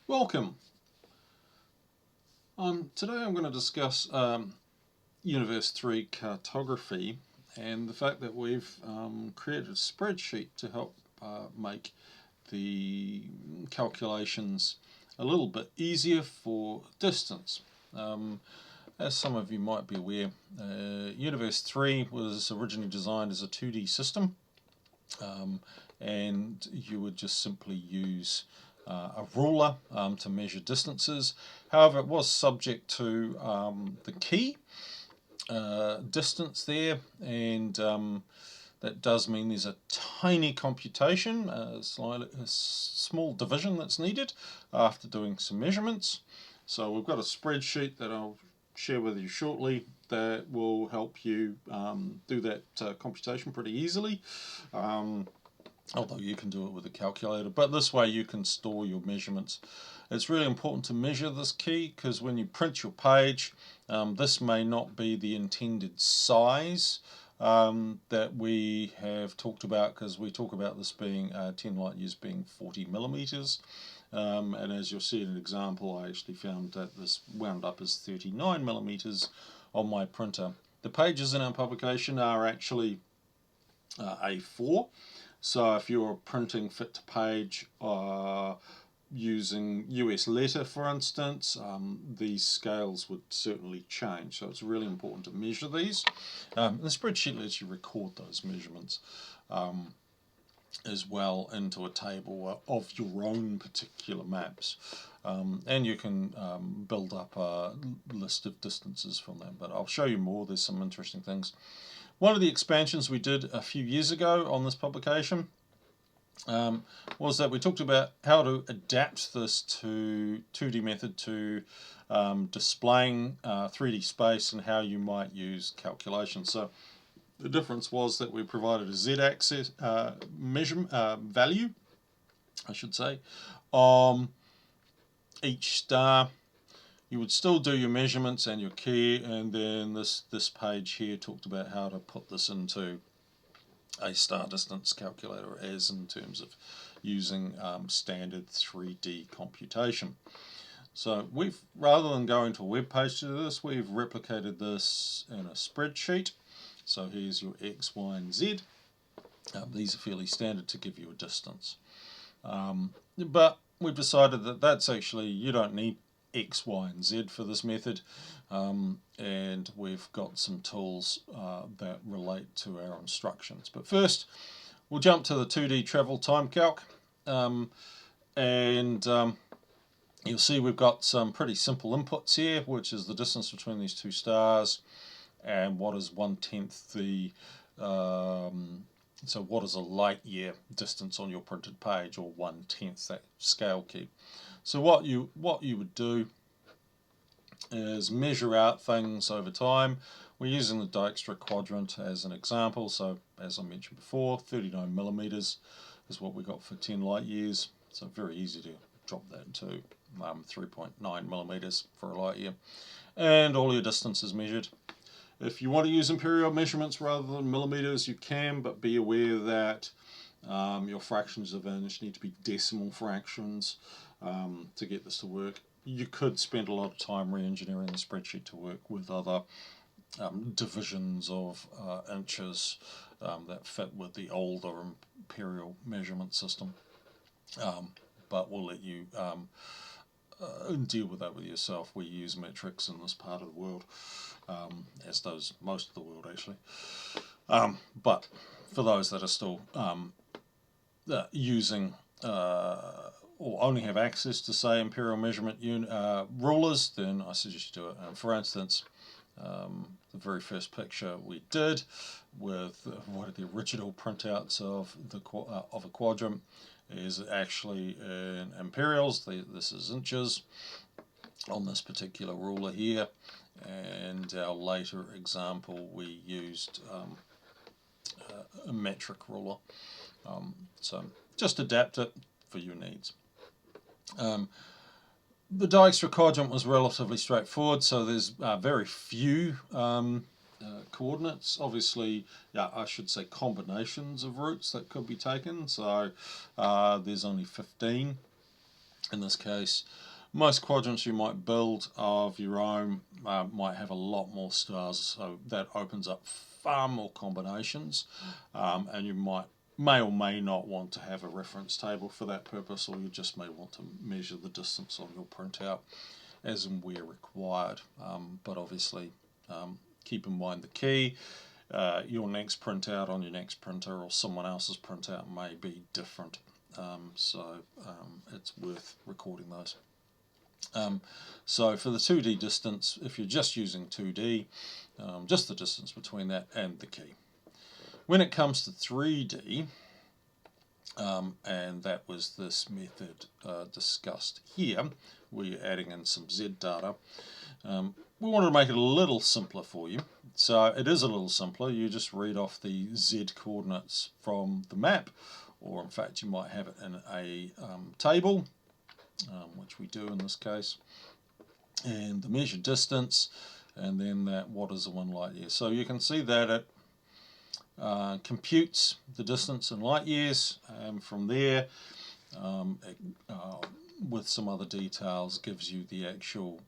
Welcome. Today I'm going to discuss Universe 3 Cartography and the fact that we've created a spreadsheet to help make the calculations a little bit easier for distance. As some of you might be aware, Universe 3 was originally designed as a 2D system, and you would just simply use a ruler to measure distances. However, it was subject to the key distance there, and that does mean there's a tiny computation, a small division that's needed after doing some measurements. So we've got a spreadsheet that I'll share with you shortly that will help you do that computation pretty easily. Although you can do it with a calculator, but this way you can store your measurements. It's really important to measure this key because when you print your page, this may not be the intended size that we have talked about, because we talk about this being 10 light years being 40 millimeters. And as you'll see in an example, I actually found that this wound up as 39 millimeters on my printer. The pages in our publication are actually A4. So if you're printing fit to page using US letter, for instance, these scales would certainly change. So it's really important to measure these. The spreadsheet lets you record those measurements as well into a table of your own particular maps. And you can build up a list of distances from them. But I'll show you more. There's some interesting things. One of the expansions we did a few years ago on this publication was that we talked about how to adapt this to 2D method to displaying 3D space and how you might use calculations. So the difference was that we provided a z-axis value, I should say, each star. You would still do your measurements and your key, and then this page here talked about how to put this into a star distance calculator as in terms of using standard 3D computation. So we've, rather than going to a web page to do this, we've replicated this in a spreadsheet. So here's your X, Y, and Z. These are fairly standard to give you a distance. But we've decided that that's actually, you don't need X, Y, and Z for this method, and we've got some tools that relate to our instructions. But first, we'll jump to the 2D travel time calc, and you'll see we've got some pretty simple inputs here, which is the distance between these two stars, and what is 1/10 the so what is a light year distance on your printed page, or 1/10 that scale key. So what you would do is measure out things over time. We're using the Dijkstra quadrant as an example. So as I mentioned before, 39 millimeters is what we got for 10 light years. So very easy to drop that to 3.9 millimeters for a light year. And all your distance is measured. If you want to use imperial measurements rather than millimeters, you can, but be aware that your fractions of an inch need to be decimal fractions to get this to work. You could spend a lot of time re-engineering the spreadsheet to work with other divisions of inches that fit with the older imperial measurement system. But we'll let you deal with that with yourself. We use metrics in this part of the world, as does most of the world actually. But for those that are still using or only have access to, say, imperial measurement rulers, then I suggest you do it. For instance, the very first picture we did with one of the original printouts of a quadrant is actually in imperials. This is inches on this particular ruler here, and our later example we used a metric ruler. So just adapt it for your needs. The Dijkstra quadrant was relatively straightforward, so there's very few coordinates. Obviously, I should say combinations of routes that could be taken, so there's only 15 in this case. Most quadrants you might build of your own might have a lot more stars, so that opens up far more combinations, and you may or may not want to have a reference table for that purpose, or you just may want to measure the distance on your printout as and where required. But obviously, keep in mind the key. Your next printout on your next printer or someone else's printout may be different, so it's worth recording those. So for the 2D distance, if you're just using 2D, just the distance between that and the key. When it comes to 3D, and that was this method discussed here, we're adding in some Z data. We wanted to make it a little simpler for you. So it is a little simpler. You just read off the Z coordinates from the map, or in fact you might have it in a table, which we do in this case, and the measured distance, and then that what is the 1 light year. So you can see that it computes the distance in light years, and from there, with some other details, gives you the actual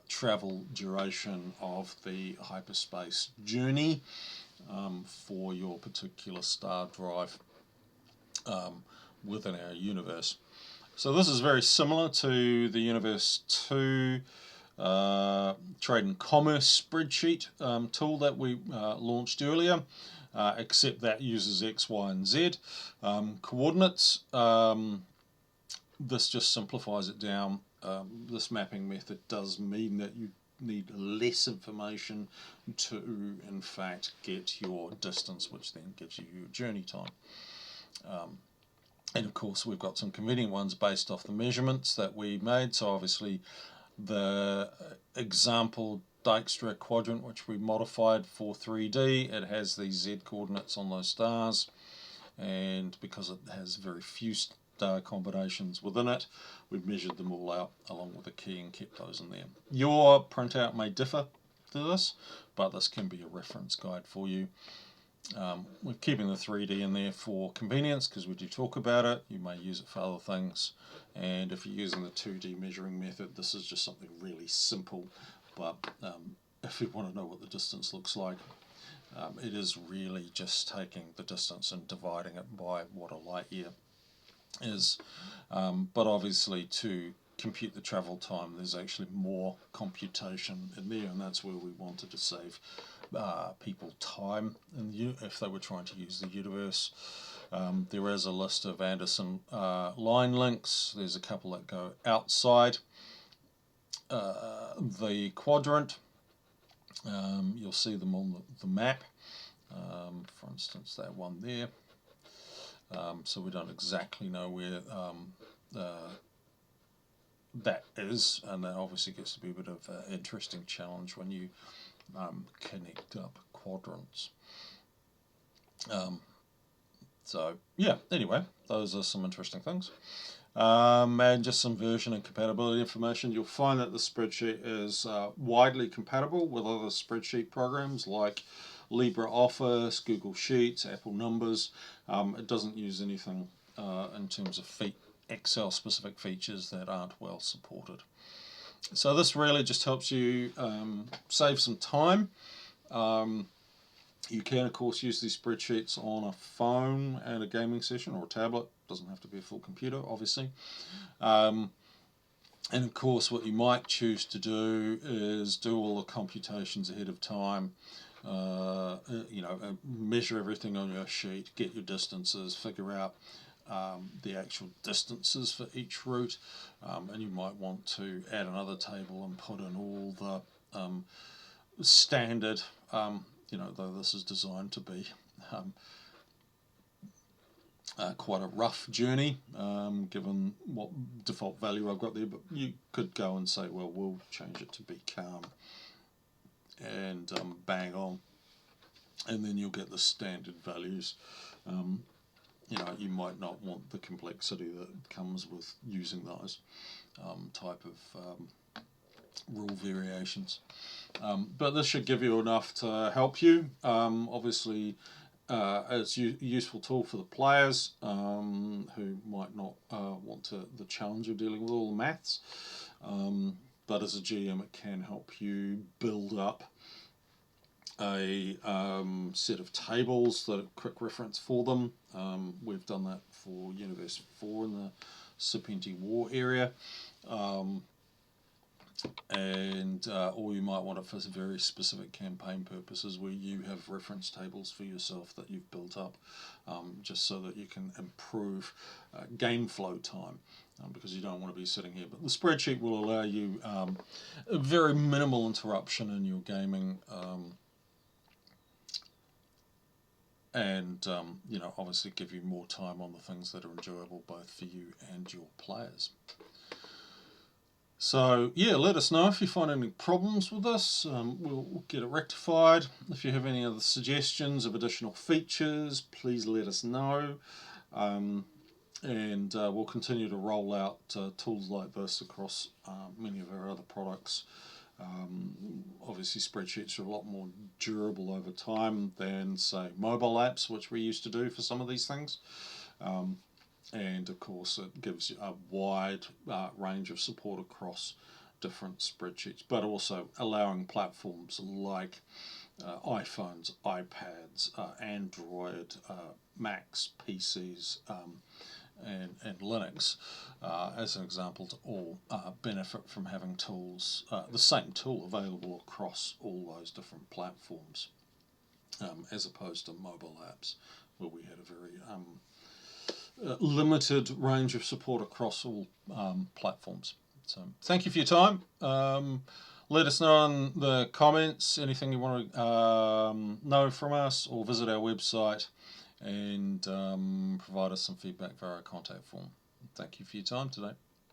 travel duration of the hyperspace journey for your particular star drive within our universe. So this is very similar to the Universe 2 trade and commerce spreadsheet tool that we launched earlier, except that uses X, Y, and Z coordinates. This just simplifies it down. This mapping method does mean that you need less information to, in fact, get your distance, which then gives you your journey time. And of course, we've got some convenient ones based off the measurements that we made. So obviously, the example Dijkstra quadrant, which we modified for 3D, it has these Z coordinates on those stars, and because it has very few star combinations within it, we've measured them all out along with the key and kept those in there. Your printout may differ to this, but this can be a reference guide for you. We're keeping the 3D in there for convenience because we do talk about it. You may use it for other things, and if you're using the 2D measuring method, this is just something really simple. But if you want to know what the distance looks like, it is really just taking the distance and dividing it by what a light year is. But obviously, to compute the travel time, there's actually more computation in there, and that's where we wanted to save people time if they were trying to use the universe. There is a list of Anderson line links. There's a couple that go outside the quadrant. You'll see them on the map. For instance, that one there. So we don't exactly know where that is, and that obviously gets to be a bit of an interesting challenge when you connect up quadrants. So yeah, anyway, those are some interesting things. And just some version and compatibility information. You'll find that the spreadsheet is widely compatible with other spreadsheet programs like LibreOffice, Google Sheets, Apple Numbers. It doesn't use anything in terms of Excel specific features that aren't well supported. So this really just helps you save some time. You can of course use these spreadsheets on a phone and a gaming session or a tablet. Doesn't have to be a full computer, obviously. And of course what you might choose to do is do all the computations ahead of time. Measure everything on your sheet, get your distances, figure out the actual distances for each route, and you might want to add another table and put in all the standard, though this is designed to be quite a rough journey, given what default value I've got there, but you could go and say, well, we'll change it to be calm, and bang on, and then you'll get the standard values. You might not want the complexity that comes with using those type of rule variations. But this should give you enough to help you. Obviously, it's a useful tool for the players who might not want the challenge of dealing with all the maths. But as a GM, it can help you build up a set of tables that are quick reference for them. We've done that for Universe 4 in the Serpenti War area. Or you might want it for very specific campaign purposes where you have reference tables for yourself that you've built up, just so that you can improve game flow time, because you don't want to be sitting here. But the spreadsheet will allow you a very minimal interruption in your gaming, and obviously give you more time on the things that are enjoyable both for you and your players. So yeah, let us know if you find any problems with this. We'll get it rectified. If you have any other suggestions of additional features, please let us know. And we'll continue to roll out tools like this across many of our other products. Obviously spreadsheets are a lot more durable over time than, say, mobile apps, which we used to do for some of these things. And of course it gives you a wide range of support across different spreadsheets, but also allowing platforms like iPhones, iPads, Android, Macs, PCs, and Linux, as an example, to all benefit from having tools, the same tool available across all those different platforms, as opposed to mobile apps where we had a very limited range of support across all platforms. So thank you for your time. Let us know in the comments anything you want to know from us, or visit our website and provide us some feedback via our contact form. Thank you for your time today.